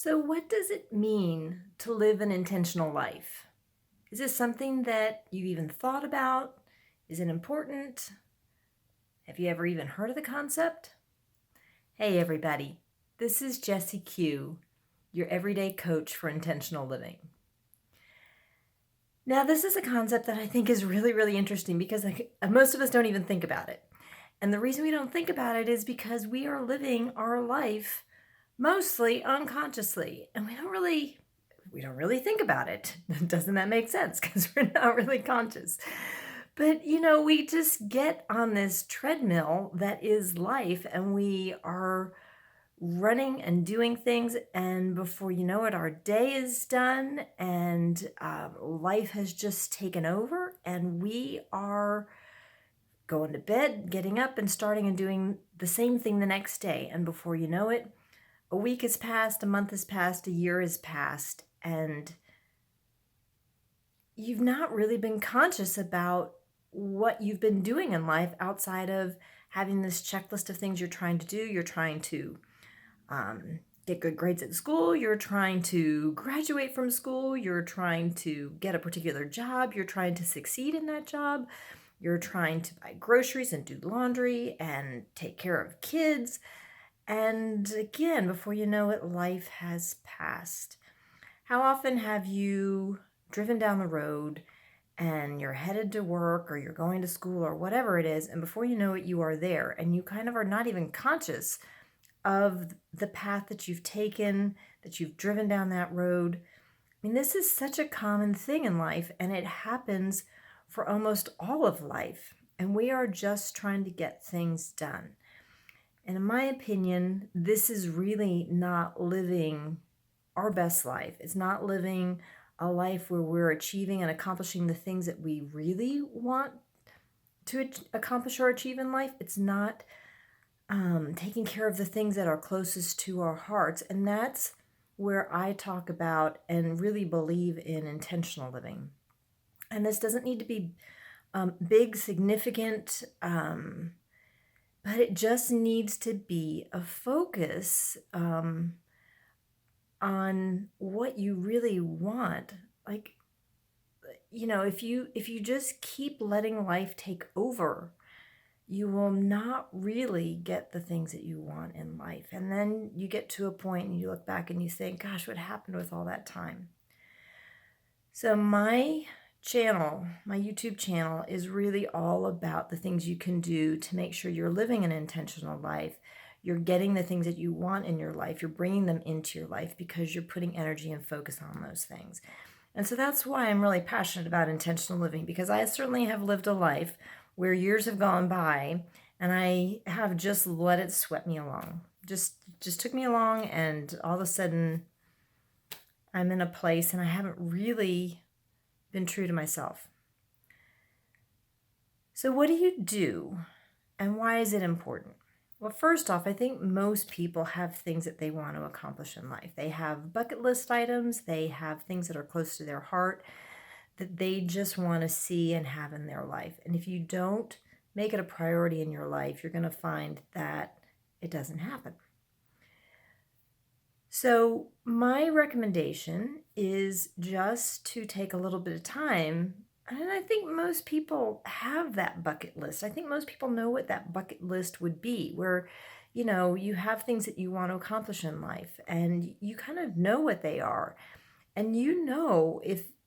So, what does it mean to live an intentional life? Is this something that you even thought about? Is it important? Have you ever even heard of the concept? Hey, everybody. This is Jessie Q, your everyday coach for intentional living. Now, this is a concept that I think is really, really interesting because most of us don't even think about it. And the reason we don't think about it is because we are living our life mostly unconsciously, and we don't really think about it. Doesn't that make sense? Because we're not really conscious. But we just get on this treadmill that is life, and we are running and doing things, and before you know it, our day is done, and life has just taken over, and we are going to bed, getting up, and starting and doing the same thing the next day. And before you know it, a week has passed, a month has passed, a year has passed, and you've not really been conscious about what you've been doing in life outside of having this checklist of things you're trying to do. You're trying to get good grades at school. You're trying to graduate from school. You're trying to get a particular job. You're trying to succeed in that job. You're trying to buy groceries and do laundry and take care of kids. And again, before you know it, life has passed. How often have you driven down the road and you're headed to work or you're going to school or whatever it is, and before you know it, you are there and you kind of are not even conscious of the path that you've taken, that you've driven down that road? I mean, this is such a common thing in life, and it happens for almost all of life, and we are just trying to get things done. And in my opinion, this is really not living our best life. It's not living a life where we're achieving and accomplishing the things that we really want to accomplish or achieve in life. It's not taking care of the things that are closest to our hearts. And that's where I talk about and really believe in intentional living. And this doesn't need to be big, significant, but it just needs to be a focus on what you really want. Like, if you just keep letting life take over, you will not really get the things that you want in life. And then you get to a point and you look back and you think, gosh, what happened with all that time? So my channel, my YouTube channel, is really all about the things you can do to make sure you're living an intentional life. You're getting the things that you want in your life. You're bringing them into your life because you're putting energy and focus on those things. And so that's why I'm really passionate about intentional living, because I certainly have lived a life where years have gone by and I have just let it swept me along. Just took me along, and all of a sudden I'm in a place and I haven't really been true to myself. So what do you do, and why is it important? Well, first off, I think most people have things that they want to accomplish in life. They have bucket list items. They have things that are close to their heart that they just want to see and have in their life. And if you don't make it a priority in your life, you're going to find that it doesn't happen. So my recommendation is just to take a little bit of time. And I think most people have that bucket list. I think most people know what that bucket list would be, where, you have things that you want to accomplish in life and you kind of know what they are. And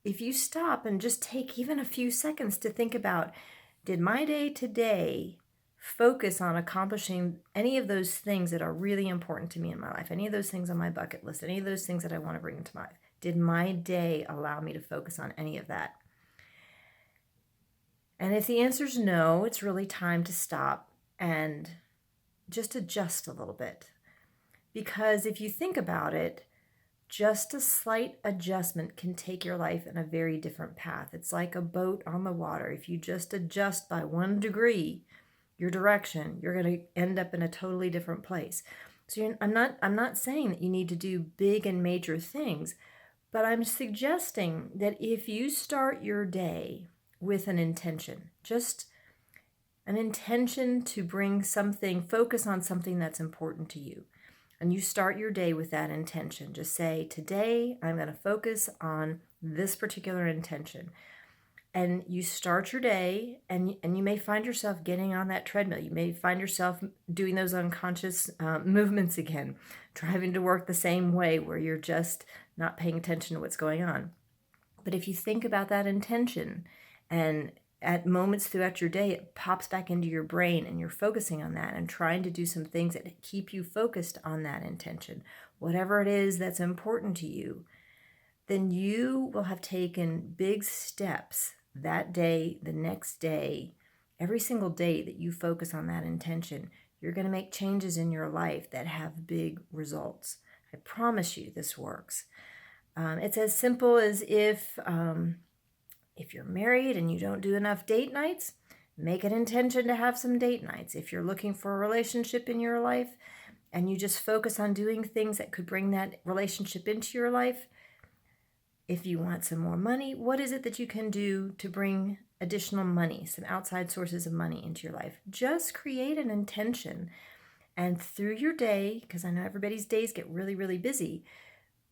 if you stop and just take even a few seconds to think about, did my day today focus on accomplishing any of those things that are really important to me in my life, any of those things on my bucket list, any of those things that I want to bring into my life? Did my day allow me to focus on any of that? And if the answer is no, it's really time to stop and just adjust a little bit. Because if you think about it, just a slight adjustment can take your life in a very different path. It's like a boat on the water. If you just adjust by 1 degree your direction, you're going to end up in a totally different place. So I'm not saying that you need to do big and major things, but I'm suggesting that if you start your day with an intention, just an intention to focus on something that's important to you, and you start your day with that intention. Just say, today I'm going to focus on this particular intention. And you start your day, and you may find yourself getting on that treadmill. You may find yourself doing those unconscious movements again, driving to work the same way where you're just not paying attention to what's going on. But if you think about that intention, and at moments throughout your day, it pops back into your brain and you're focusing on that and trying to do some things that keep you focused on that intention, whatever it is that's important to you, then you will have taken big steps that day, the next day, every single day that you focus on that intention. You're going to make changes in your life that have big results. I promise you this works. It's as simple as if you're married and you don't do enough date nights, make an intention to have some date nights. If you're looking for a relationship in your life and you just focus on doing things that could bring that relationship into your life, if you want some more money, what is it that you can do to bring additional money, some outside sources of money into your life? Just create an intention. And through your day, because I know everybody's days get really, really busy,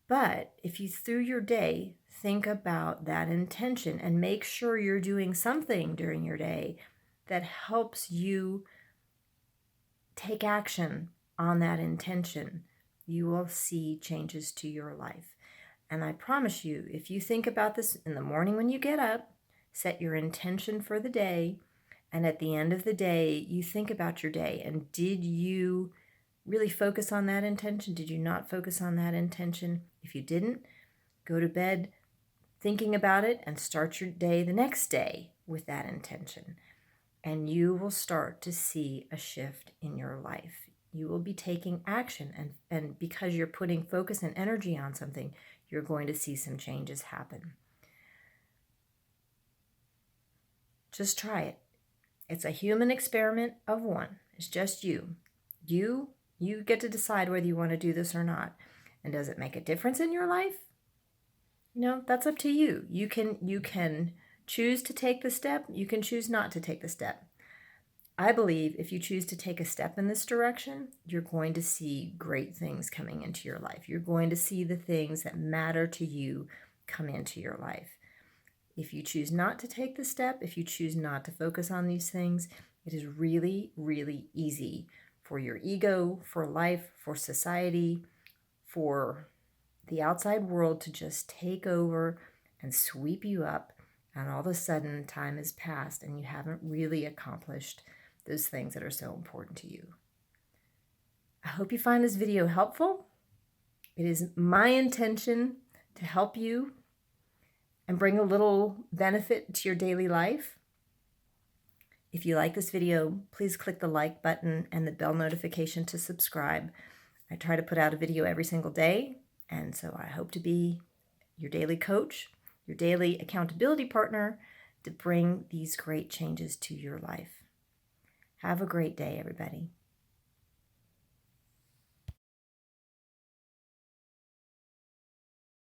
but if you through your day think about that intention and make sure you're doing something during your day that helps you take action on that intention, you will see changes to your life. And I promise you, if you think about this in the morning when you get up, set your intention for the day, and at the end of the day, you think about your day. And did you really focus on that intention? Did you not focus on that intention? If you didn't, go to bed thinking about it and start your day the next day with that intention. And you will start to see a shift in your life. You will be taking action, and because you're putting focus and energy on something, you're going to see some changes happen. Just try it. It's a human experiment of one. It's just you. You get to decide whether you want to do this or not. And does it make a difference in your life? That's up to you. You can choose to take the step. You can choose not to take the step. I believe if you choose to take a step in this direction, you're going to see great things coming into your life. You're going to see the things that matter to you come into your life. If you choose not to take the step, if you choose not to focus on these things, it is really, really easy for your ego, for life, for society, for the outside world to just take over and sweep you up. And all of a sudden, time has passed and you haven't really accomplished those things that are so important to you. I hope you find this video helpful. It is my intention to help you and bring a little benefit to your daily life. If you like this video, please click the like button and the bell notification to subscribe. I try to put out a video every single day, and so I hope to be your daily coach, your daily accountability partner to bring these great changes to your life. Have a great day, everybody.